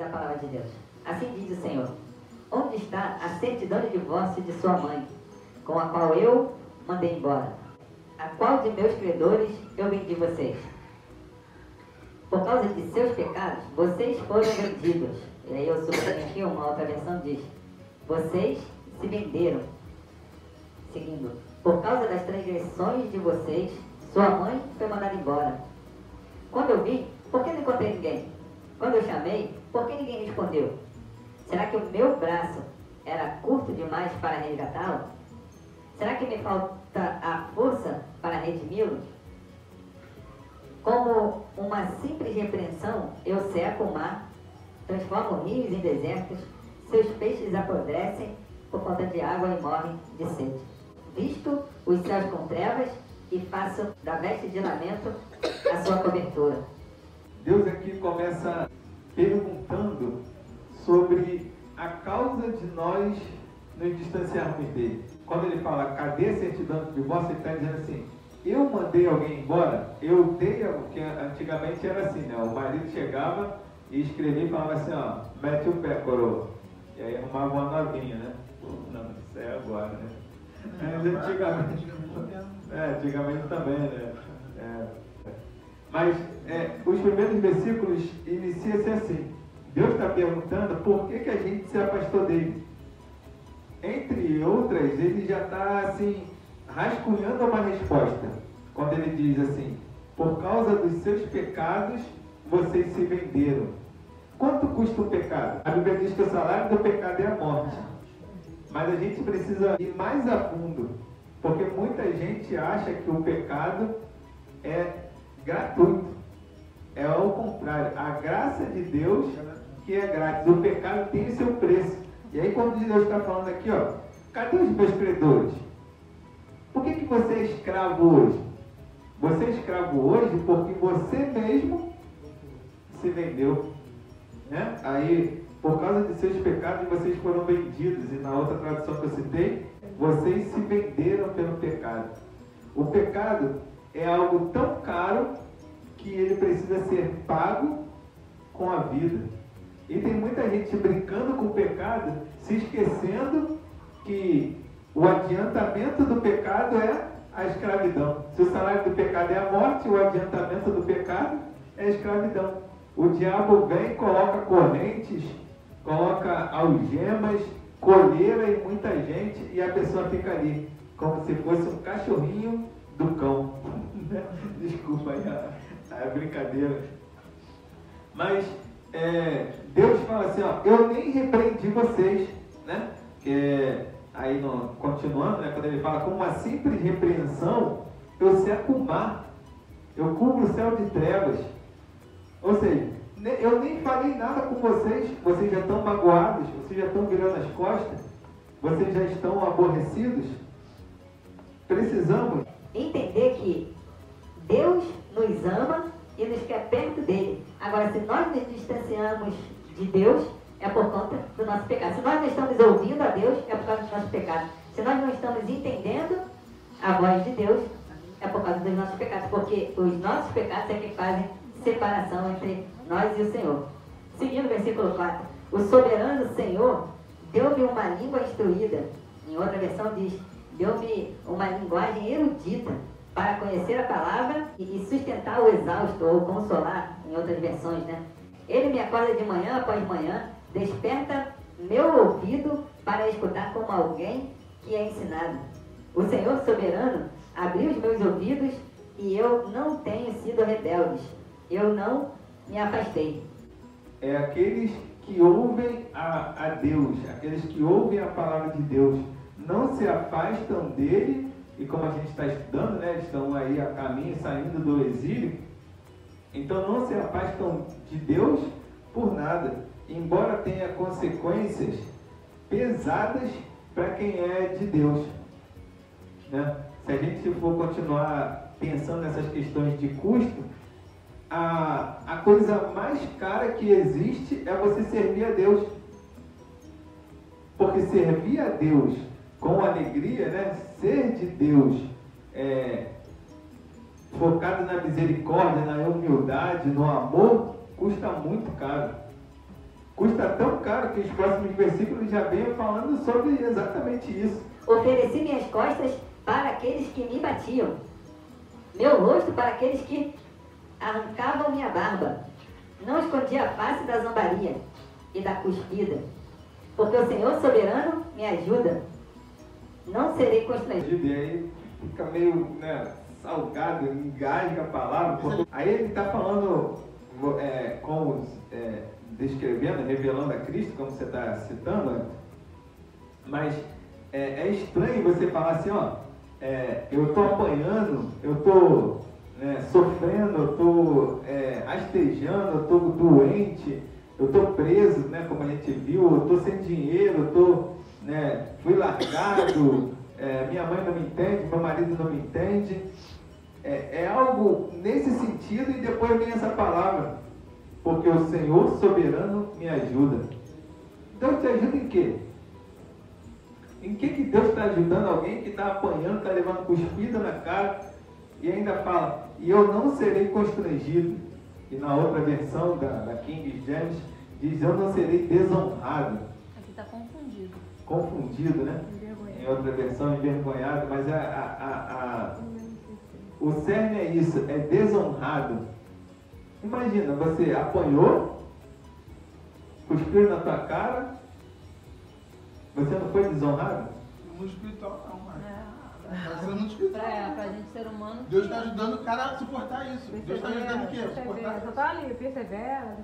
a palavra de Deus. Assim diz o Senhor: onde está a certidão de divórcio de sua mãe, com a qual eu mandei embora? A qual de meus credores eu vendi vocês? Por causa de seus pecados, vocês foram vendidos. E aí eu sublinho aqui, uma outra versão diz: vocês se venderam. Seguindo: por causa das transgressões de vocês, sua mãe foi mandada embora. Quando eu vim, por que não encontrei ninguém? Quando eu chamei, por que ninguém respondeu? Será que o meu braço era curto demais para resgatá-lo? Será que me falta a força para redimi-lo? Como uma simples repreensão, eu seco o mar, transformo rios em desertos, seus peixes apodrecem por falta de água e morrem de sede. Visto os céus com trevas e faço da veste de lamento a sua cobertura. Deus aqui começa perguntando sobre a causa de nós nos distanciarmos dele. Quando ele fala, cadê a certidão de divórcio, ele está dizendo assim, eu mandei alguém embora, eu dei, porque antigamente era assim, né? O marido chegava e escrevia e falava assim, ó, mete o pé, coroa. E aí arrumava uma novinha, né? Não, isso é agora, né? Mas antigamente também, né? Mas os primeiros versículos iniciam-se assim. Deus está perguntando por que a gente se afastou dele. Entre outras, ele já está assim, rascunhando uma resposta. Quando ele diz assim, por causa dos seus pecados, vocês se venderam. Quanto custa o pecado? A Bíblia diz que o salário do pecado é a morte. Mas a gente precisa ir mais a fundo. Porque muita gente acha que o pecado é gratuito. É ao contrário. A graça de Deus que é grátis. O pecado tem o seu preço. E aí quando Deus está falando aqui, ó, cadê os meus credores? Por que você é escravo hoje? Você é escravo hoje porque você mesmo se vendeu. Né? Aí, por causa de seus pecados, vocês foram vendidos. E na outra tradução que eu citei, vocês se venderam pelo pecado. O pecado é algo tão caro que ele precisa ser pago com a vida. E tem muita gente brincando com o pecado, se esquecendo que o adiantamento do pecado é a escravidão. Se o salário do pecado é a morte, o adiantamento do pecado é a escravidão. O diabo vem, coloca correntes, coloca algemas, coleira em muita gente e a pessoa fica ali, como se fosse um cachorrinho do cão. Desculpa aí a brincadeira. Mas Deus fala assim, ó, eu nem repreendi vocês, né? Aí continuando, né, quando ele fala, com uma simples repreensão, eu seco o mar, eu cubro o céu de trevas. Ou seja, eu nem falei nada com vocês, vocês já estão magoados, vocês já estão virando as costas, vocês já estão aborrecidos. Precisamos entender que Deus nos ama e nos quer perto dele. Agora, se nós nos distanciamos de Deus, é por conta do nosso pecado. Se nós não estamos ouvindo a Deus, é por causa do nosso pecado. Se nós não estamos entendendo a voz de Deus, é por causa dos nossos pecados. Porque os nossos pecados é que fazem separação entre nós e o Senhor. Seguindo o versículo 4. O soberano Senhor deu-me uma língua instruída. Em outra versão diz, deu-me uma linguagem erudita para conhecer a palavra e sustentar o exausto ou consolar, em outras versões, né? Ele me acorda de manhã após manhã, desperta meu ouvido para escutar como alguém que é ensinado. O Senhor soberano abriu os meus ouvidos e eu não tenho sido rebelde. Eu não me afastei. É aqueles que ouvem a Deus, aqueles que ouvem a palavra de Deus, não se afastam dele, e como a gente está estudando, né, eles estão aí a caminho, saindo do exílio, então não se afastam de Deus por nada, embora tenha consequências pesadas para quem é de Deus. Né? Se a gente for continuar pensando nessas questões de custo, a coisa mais cara que existe é você servir a Deus. Porque servir a Deus com alegria, né? Ser de Deus focado na misericórdia, na humildade, no amor, custa muito caro. custa tão caro que os próximos versículos já venham falando sobre exatamente isso. Ofereci minhas costas para aqueles que me batiam, meu rosto para aqueles que arrancavam minha barba. Não escondi a face da zombaria e da cuspida, porque o Senhor soberano me ajuda. Não serei constrangido. E aí fica meio, né, salgado, engasga a palavra. Aí ele está falando, descrevendo, revelando a Cristo, como você está citando, mas é estranho você falar assim, ó, eu estou apanhando, eu estou sofrendo, eu estou rastejando, eu estou doente, eu estou preso, né, como a gente viu, eu estou sem dinheiro, fui largado, minha mãe não me entende, meu marido não me entende. É algo nesse sentido, e depois vem essa palavra, porque o Senhor soberano me ajuda. Deus te ajuda em quê? Em que Deus está ajudando alguém que está apanhando, está levando cuspida na cara, e ainda fala, e eu não serei constrangido? E na outra versão da King James diz, eu não serei desonrado. Aqui está confundido. Confundido, né? Em outra versão, envergonhado, mas o cerne é isso, é desonrado. Imagina, você apanhou, cuspiram na tua cara, você não foi desonrado? No espiritual não, mas Tá sendo no espiritual. pra gente ser humano. Deus está ajudando o cara a suportar isso. Deus está ajudando o quê? A suportar Só isso. tá ali, persevera.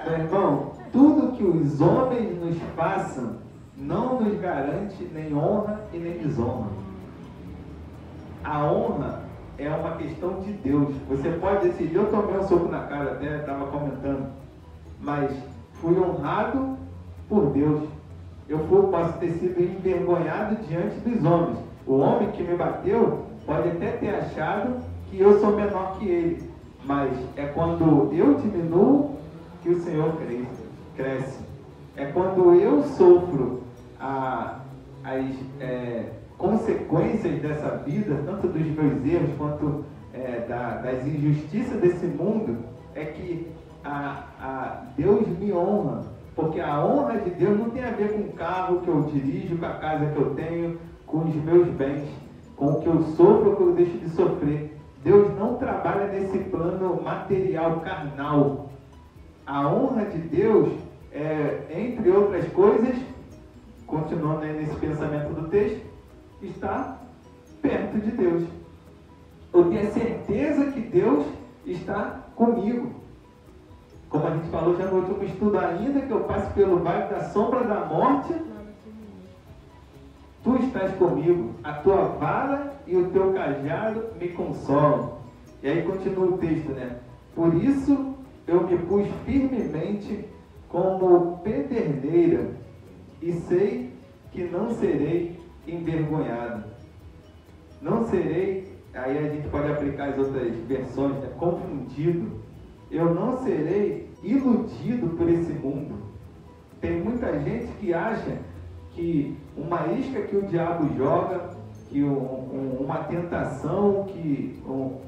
Meu irmão, tudo que os homens nos façam não nos garante nem honra e nem desonra. A honra é uma questão de Deus. Você pode decidir, eu tomei um soco na cara, até estava comentando, mas fui honrado por Deus. Posso ter sido envergonhado diante dos homens. O homem que me bateu pode até ter achado que eu sou menor que ele, mas é quando eu diminuo que o Senhor cresce. É quando eu sofro as consequências dessa vida, tanto dos meus erros quanto das injustiças desse mundo, é que Deus me honra. Porque a honra de Deus não tem a ver com o carro que eu dirijo, com a casa que eu tenho, com os meus bens, com o que eu sofro ou o que eu deixo de sofrer. Deus não trabalha nesse plano material, carnal. A honra de Deus entre outras coisas, continuando aí nesse pensamento do texto, está perto de Deus. Eu tenho a certeza que Deus está comigo. Como a gente falou já no último estudo, ainda que eu passe pelo vale da sombra da morte, tu estás comigo, a tua vara e o teu cajado me consolam. E aí continua o texto, né? Por isso eu me pus firmemente como pederneira e sei que não serei envergonhado. Não serei, aí a gente pode aplicar as outras versões, né? Confundido. Eu não serei iludido por esse mundo. Tem muita gente que acha que uma isca que o diabo joga, que uma tentação,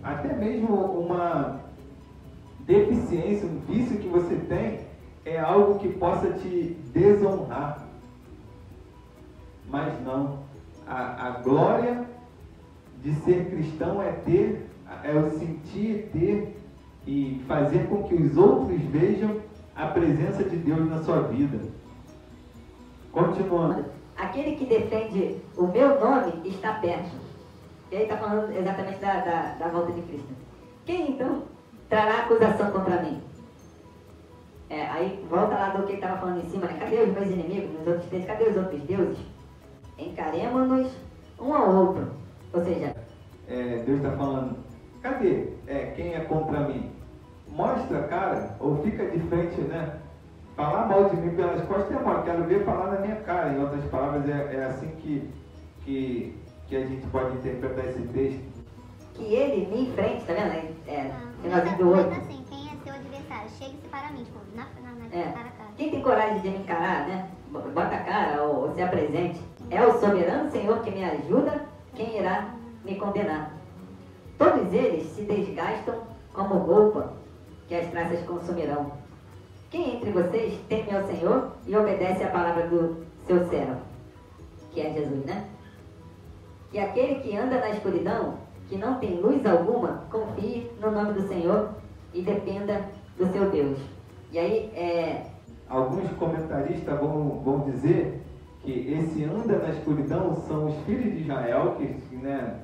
até mesmo uma deficiência, um vício que você tem, é algo que possa te desonrar. Mas não. A glória de ser cristão é o sentir, ter e fazer com que os outros vejam a presença de Deus na sua vida. Continuando. Aquele que defende o meu nome está perto. E aí está falando exatamente da volta de Cristo. Quem então trará acusação contra mim? Aí volta lá do que ele estava falando em cima, né? Cadê os meus inimigos nos outros textos? Cadê os outros deuses? Encaremos-nos um ao outro. Ou seja, Deus está falando, cadê quem é contra mim? Mostra a cara, ou fica de frente, né? Falar mal de mim pelas costas é mal, quero ver falar na minha cara. Em outras palavras, é assim que a gente pode interpretar esse texto. que ele me enfrente, tá vendo? Finalzinho do Mas outro. assim, quem é seu adversário? Chegue-se para mim, tipo, na cara a cara. Quem tem coragem de me encarar, né? Bota a cara ou se apresente. É o soberano Senhor que me ajuda, quem irá me condenar? Todos eles se desgastam como roupa que as traças consumirão. Quem entre vocês teme ao a palavra do seu servo, que é Jesus, né? Que aquele que anda na escuridão, que não tem luz alguma, confie no nome do Senhor e dependa do seu Deus. E aí, alguns comentaristas vão dizer que esse anda na escuridão são os filhos de Israel, que, né,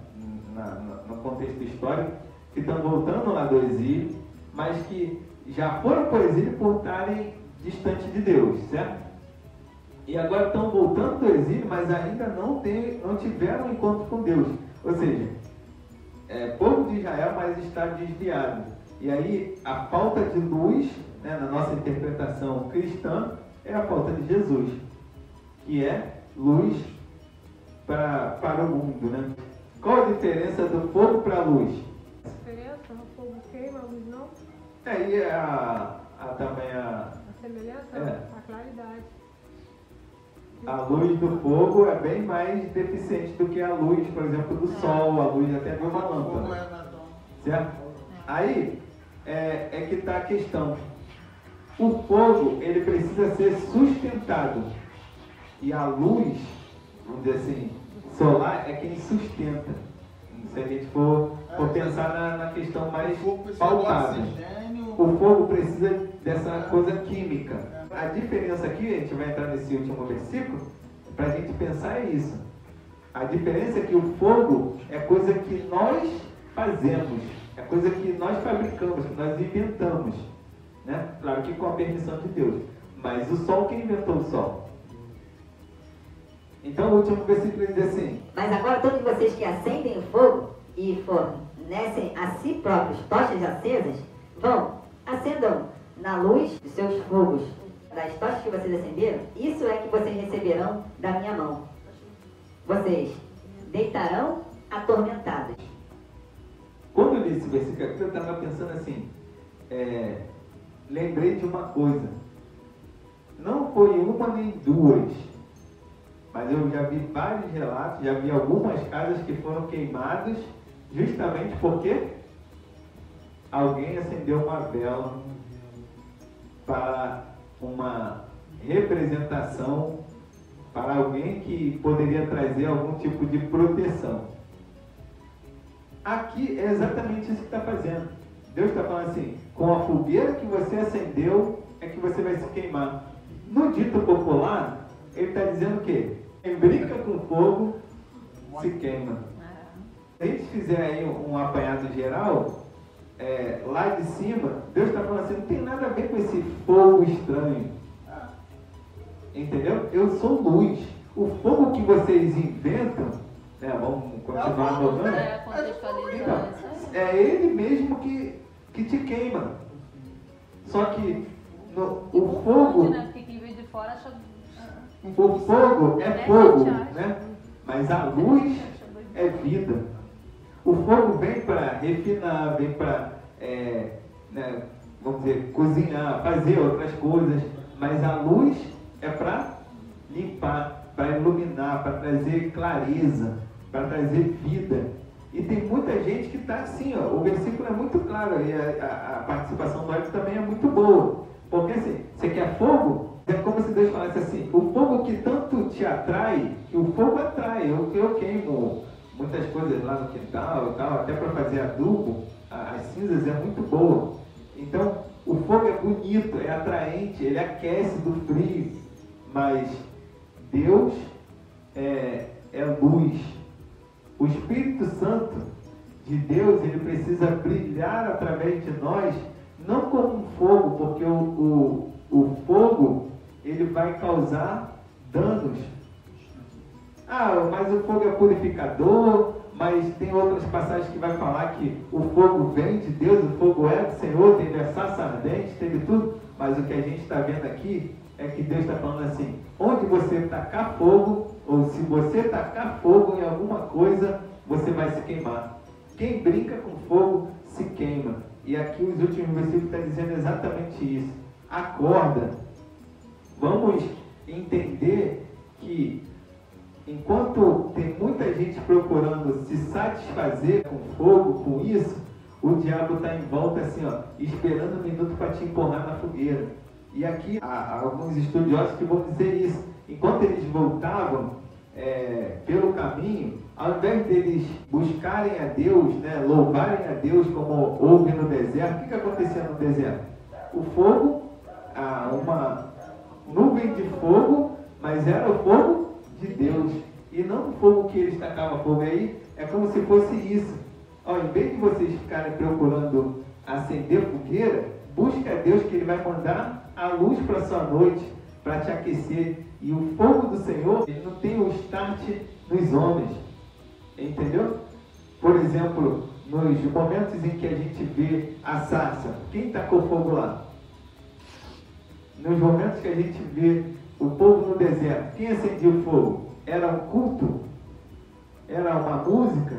no contexto histórico, que estão voltando lá do exílio, mas que já foram para o exílio por estarem distante de Deus, certo? E agora estão voltando do exílio, mas ainda não tiveram um encontro com Deus. Ou seja, povo de Israel, mas está desviado. E aí, a falta de luz, né, na nossa interpretação cristã, é a falta de Jesus, que é luz para o mundo, né? Qual a diferença do fogo para a luz? A diferença, o fogo queima, a luz não. E também A semelhança, a claridade. a luz do fogo é bem mais deficiente do que a luz, por exemplo, do sol, a luz até de uma lâmpada. Certo? Aí é que está a questão. O fogo, ele precisa ser sustentado. E a luz, vamos dizer assim, solar é quem sustenta. Se a gente for pensar na questão mais palpável. O fogo precisa dessa coisa química. A diferença aqui, a gente vai entrar nesse último versículo, para a gente pensar é isso. A diferença é que o fogo é coisa que nós fazemos, é coisa que nós fabricamos, que nós inventamos. Né? Claro que com a permissão de Deus. Mas o sol, quem inventou o sol? Então o último versículo diz assim: mas agora todos vocês que acendem o fogo e fornecem a si próprios tochas acesas, acendam na luz dos seus fogos, das tochas que vocês acenderam, isso é que vocês receberão da minha mão. Vocês deitarão atormentados. Quando eu li esse versículo aqui, eu estava pensando assim, lembrei de uma coisa. Não foi uma nem duas, mas eu já vi vários relatos, já vi algumas casas que foram queimadas justamente porque alguém acendeu uma vela para uma representação, para alguém que poderia trazer algum tipo de proteção. Aqui é exatamente isso que está fazendo. Deus está falando assim, com a fogueira que você acendeu é que você vai se queimar. No dito popular, ele está dizendo o quê? Quem brinca com fogo se queima. Se a gente fizer aí um apanhado geral, lá de cima, Deus está falando assim, não tem nada a ver com esse fogo estranho. Entendeu? Eu sou luz. O fogo que vocês inventam, né, vamos continuar anotando, então, é ele mesmo que te queima. Só que o fogo... O fogo é fogo, né? Mas a luz é vida. O fogo vem para refinar, vem para, né, vamos dizer, cozinhar, fazer outras coisas. Mas a luz é para limpar, para iluminar, para trazer clareza, para trazer vida. E tem muita gente que está assim, ó, o versículo é muito claro e a participação do Hélio também é muito boa. Porque assim, você quer fogo? É como se Deus falasse assim, o fogo que tanto te atrai, que o fogo atrai, eu queimo muitas coisas lá no quintal e tal, até para fazer adubo, as cinzas é muito boa. Então, o fogo é bonito, é atraente, ele aquece do frio, mas Deus é luz. O Espírito Santo de Deus, ele precisa brilhar através de nós, não como um fogo, porque o fogo, ele vai causar danos. Mas o fogo é purificador, mas tem outras passagens que vai falar que o fogo vem de Deus, o fogo é do Senhor, teve a sarça ardente, teve tudo, mas o que a gente está vendo aqui é que Deus está falando assim, onde você tacar fogo, ou se você tacar fogo em alguma coisa, você vai se queimar. Quem brinca com fogo se queima. E aqui os últimos versículos estão dizendo exatamente isso. Acorda. Vamos entender que enquanto tem muita gente procurando se satisfazer com fogo, com isso, o diabo está em volta assim, ó, esperando um minuto para te empurrar na fogueira. E aqui há alguns estudiosos que vão dizer isso. Enquanto eles voltavam pelo caminho, ao invés deles buscarem a Deus, né, louvarem a Deus como houve no deserto, o que acontecia no deserto? O fogo, uma nuvem de fogo, mas era o fogo de Deus. E não o fogo que eles tacavam fogo aí, é como se fosse isso. Ó, em vez de vocês ficarem procurando acender fogueira, busque a Deus que Ele vai mandar a luz para a sua noite, para te aquecer. E o fogo do Senhor, ele não tem o start nos homens. Entendeu? Por exemplo, nos momentos em que a gente vê a sarça, quem tacou fogo lá? Nos momentos que a gente vê o povo no deserto, quem acendia o fogo? Era um culto? Era uma música?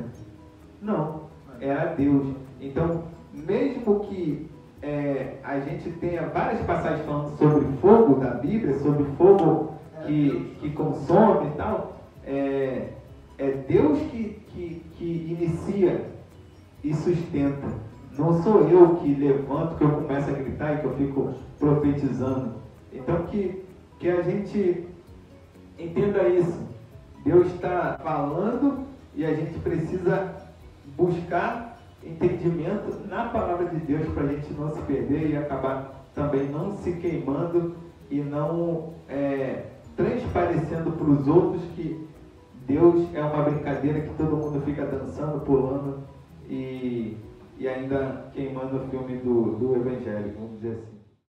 Não, era Deus. Então, mesmo que a gente tenha várias passagens falando sobre fogo da Bíblia, sobre fogo que consome e tal, é Deus que inicia e sustenta. Não sou eu que levanto, que eu começo a gritar e que eu fico profetizando. Então que a gente entenda isso. Deus está falando e a gente precisa buscar entendimento na palavra de Deus para a gente não se perder e acabar também não se queimando e não transparecendo para os outros que Deus é uma brincadeira que todo mundo fica dançando, pulando e ainda queimando o filme do Evangelho, vamos dizer assim.